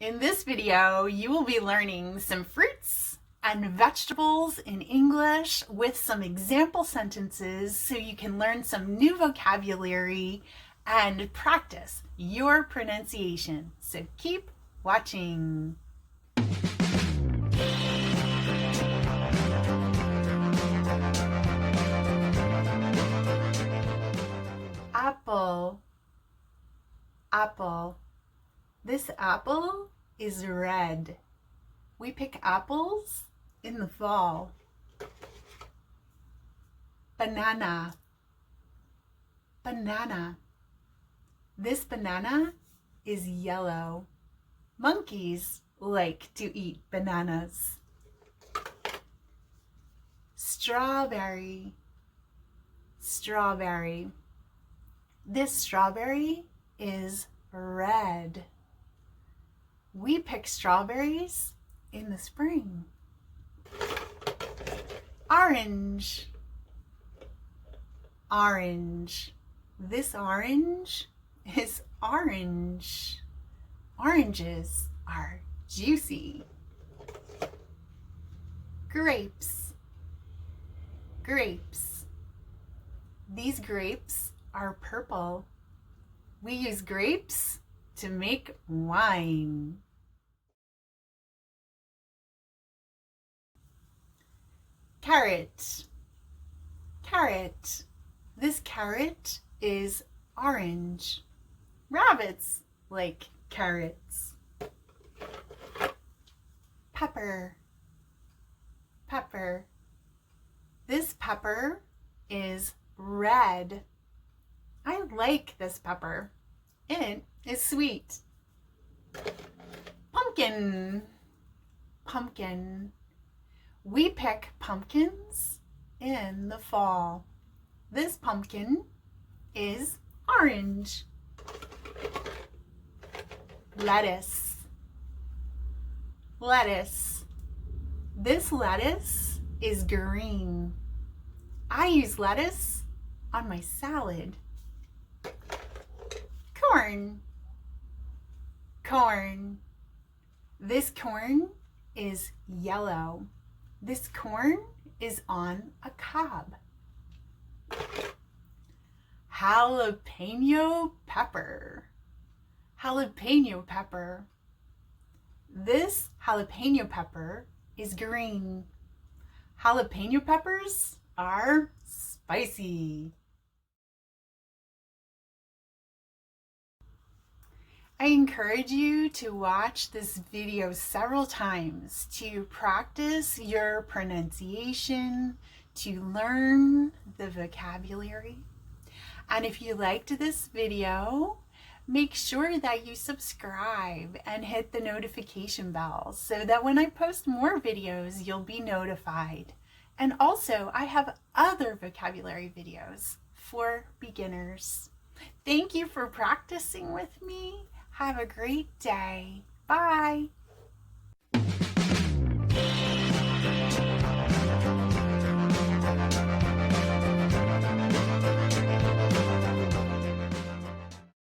In this video, you will be learning some fruits and vegetables in English with some example sentences so you can learn some new vocabulary and practice your pronunciation. So keep watching. Apple, apple. This apple is red. We pick apples in the fall. Banana, banana. This banana is yellow. Monkeys like to eat bananas. Strawberry, strawberry. This strawberry is red. We pick strawberries in the spring. Orange, orange. This orange is orange. Oranges are juicy. Grapes, grapes. These grapes are purple. We use grapes to make wine. Carrot, carrot. This carrot is orange. Rabbits like carrots. Pepper, pepper. This pepper is red. I like this pepper. It is sweet. Pumpkin, pumpkin. We pick pumpkins in the fall. This pumpkin is orange. Lettuce, lettuce. This lettuce is green. I use lettuce on my salad. Corn, corn. This corn is yellow. This corn is on a cob. Jalapeno pepper, jalapeno pepper. This jalapeno pepper is green. Jalapeno peppers are spicy. I encourage you to watch this video several times to practice your pronunciation, to learn the vocabulary. And if you liked this video, make sure that you subscribe and hit the notification bell so that when I post more videos, you'll be notified. And also, I have other vocabulary videos for beginners. Thank you for practicing with me. Have a great day. Bye.